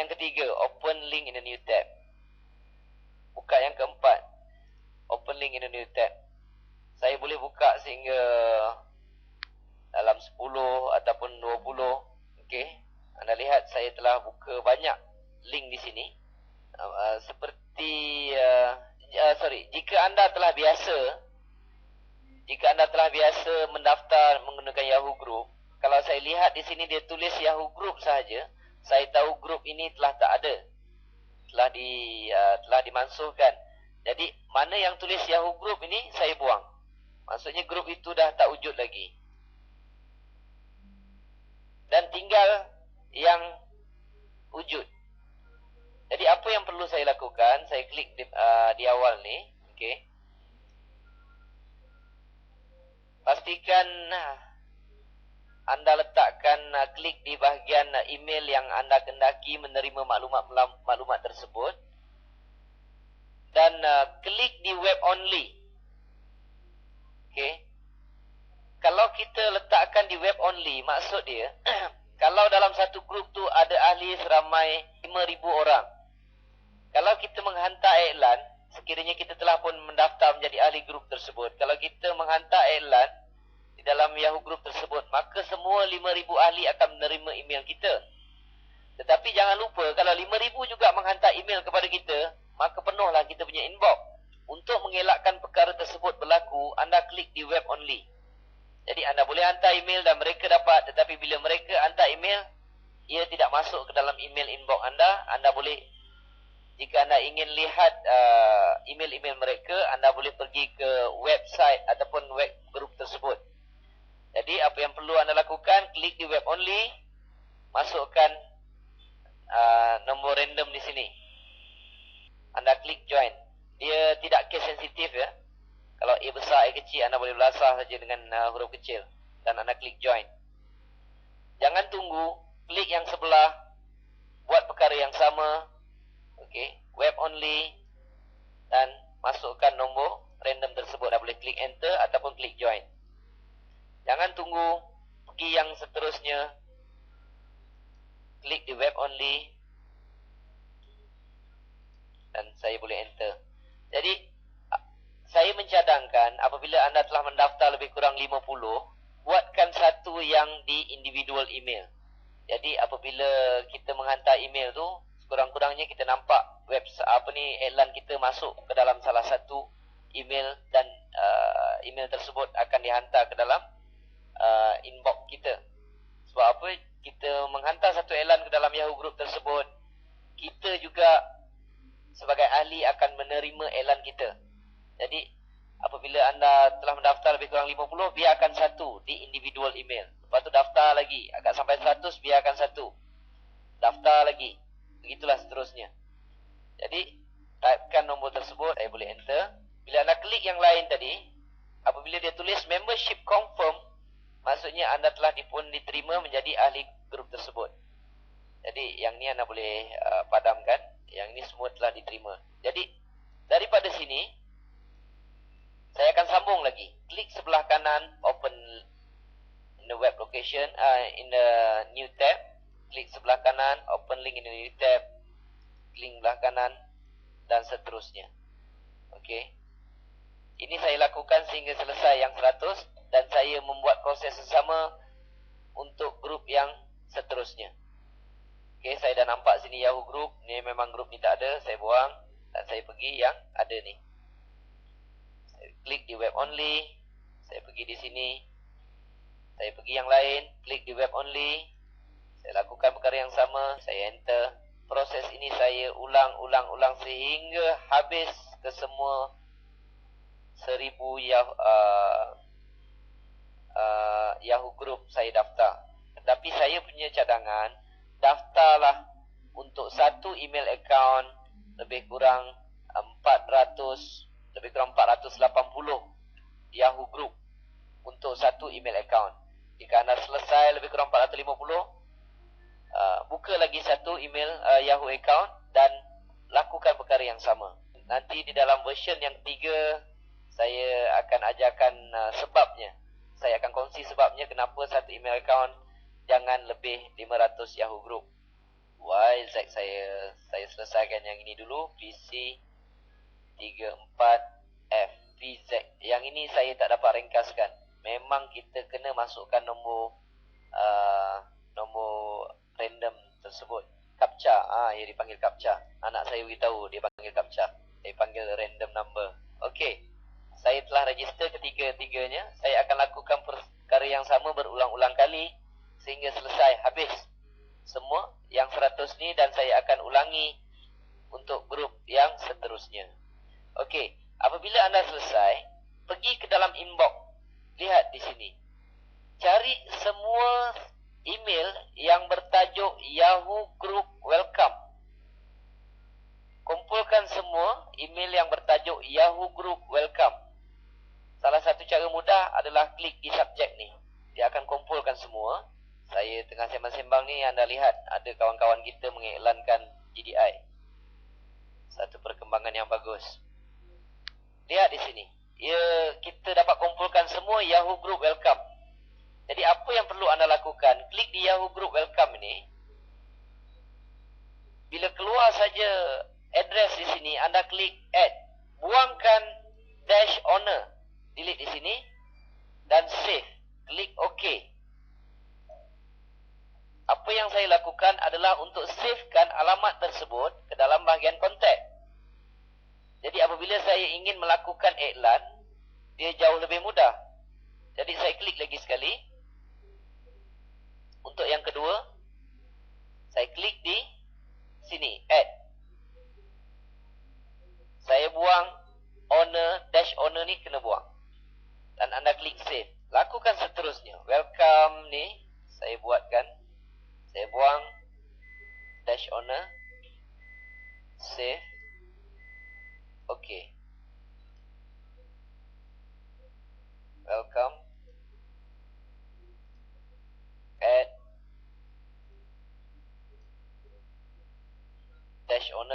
yang ketiga, open link in a new tab. Buka yang keempat, open link in a new tab. Saya boleh buka sehingga dalam 10 ataupun 20. Okey. Anda lihat saya telah buka banyak link di sini. Jika anda telah biasa mendaftar menggunakan Yahoo Group, kalau saya lihat di sini dia tulis Yahoo Group sahaja, saya tahu grup ini telah tak ada. Telah dimansuhkan. Jadi mana yang tulis Yahoo Group ini saya buang. Maksudnya grup itu dah tak wujud lagi. Dan tinggal yang wujud. Jadi apa yang perlu saya lakukan? Saya klik di awal ni. Okey. Pastikan anda letakkan klik di bahagian email yang anda kendaki menerima maklumat tersebut. Dan klik di web only. Okey. Kalau kita letakkan di web only, maksud dia kalau dalam satu grup tu ada ahli seramai 5,000 orang. Kalau kita menghantar iklan, sekiranya kita telah pun mendaftar menjadi ahli grup tersebut. Kalau kita menghantar iklan di dalam Yahoo Group tersebut, maka semua 5,000 ahli akan menerima email kita. Tetapi jangan lupa, kalau 5,000 juga menghantar email kepada kita, maka penuhlah kita punya inbox. Untuk mengelakkan perkara tersebut berlaku, anda klik di web only. Jadi anda boleh hantar email dan mereka dapat. Tetapi bila mereka hantar email, ia tidak masuk ke dalam email inbox anda. Anda boleh, jika anda ingin lihat email-email mereka, anda boleh pergi ke website ataupun web group tersebut. Jadi apa yang perlu anda lakukan, klik di web only, masukkan nombor random di sini. Anda klik join. Dia tidak case sensitif ya. Kalau A besar, A kecil, anda boleh belasah saja dengan huruf kecil. Dan anda klik join. Jangan tunggu, klik yang sebelah, buat perkara yang sama. Okey, web only, dan masukkan nombor random tersebut. Anda boleh klik enter ataupun klik join. Jangan tunggu, pergi yang seterusnya. Klik di web only. Dan saya boleh enter. Jadi saya mencadangkan apabila anda telah mendaftar lebih kurang 50, buatkan satu yang di individual email. Jadi apabila kita menghantar email tu, sekurang-kurangnya kita nampak iklan kita masuk ke dalam salah satu email, dan email tersebut akan dihantar ke dalam inbox kita. Sebab apa? Kita menghantar satu iklan ke dalam Yahoo Group tersebut, kita juga sebagai ahli akan menerima iklan kita. Jadi apabila anda telah mendaftar lebih kurang 50, biarkan satu di individual email. Lepas tu daftar lagi, agak sampai 100, biarkan satu. Daftar lagi. Begitulah seterusnya. Jadi typekan nombor tersebut, saya boleh enter. Bila anda klik yang lain tadi, apabila dia tulis membership confirm, maksudnya anda telah diterima menjadi ahli grup tersebut. Jadi yang ni anda boleh padamkan. Yang ini semua telah diterima. Jadi daripada sini saya akan sambung lagi. Klik sebelah kanan, open in the web location, in the new tab. Klik sebelah kanan, open link in the new tab. Klik sebelah kanan dan seterusnya. Okey. Ini saya lakukan sehingga selesai yang 100, dan saya membuat proses sesama untuk grup yang seterusnya. Okey, saya dah nampak sini Yahoo Group. Ni memang grup ni tak ada, saya buang dan saya pergi yang ada ni. Klik di web only. Saya pergi di sini. Saya pergi yang lain. Klik di web only. Saya lakukan perkara yang sama. Saya enter. Proses ini saya ulang sehingga habis ke semua 1,000 Yahoo Group saya daftar. Tetapi saya punya cadangan, daftarlah untuk satu email account lebih kurang 480 Yahoo Group untuk satu email account. Jika anda selesai lebih kurang 450, buka lagi satu email Yahoo account dan lakukan perkara yang sama. Nanti di dalam version yang ketiga, saya akan ajarkan sebabnya. Saya akan kongsi sebabnya kenapa satu email account jangan lebih 500 Yahoo Group. Why Zack saya saya selesaikan yang ini dulu. PC 34FPZ. Yang ini saya tak dapat ringkaskan. Memang kita kena masukkan nombor random tersebut. Captcha. Ia dipanggil captcha. Anak saya beritahu dia panggil captcha. Saya panggil random number. Okey. Saya telah register ketiga-tiganya. Saya akan lakukan perkara yang sama berulang-ulang kali sehingga selesai habis semua yang 100 ni, dan saya akan ulangi untuk grup yang seterusnya. Okey, apabila anda selesai, pergi ke dalam inbox. Lihat di sini. Cari semua email yang bertajuk Yahoo Group Welcome. Kumpulkan semua email yang bertajuk Yahoo Group Welcome. Salah satu cara mudah adalah klik di subjek ni. Dia akan kumpulkan semua. Saya tengah sembang-sembang ni, anda lihat ada kawan-kawan kita mengiklankan GDI. Satu perkembangan yang bagus. Lihat di sini. Kita dapat kumpulkan semua Yahoo Group Welcome. Jadi apa yang perlu anda lakukan? Klik di Yahoo Group Welcome ni. Bila keluar saja address di sini, anda klik add. Buangkan dash owner. Delete di sini. Dan save. Klik OK. Apa yang saya lakukan adalah untuk savekan alamat tersebut ke dalam bahagian kontak. Jadi apabila saya ingin melakukan iklan, dia jauh lebih mudah. Jadi saya klik lagi sekali. Untuk yang kedua, saya klik di sini, add. Saya buang owner, dash owner ni kena buang. Dan anda klik save. Lakukan seterusnya. Welcome ni saya buatkan. Saya buang dash owner. Save. OK. Welcome. Add. Dash owner.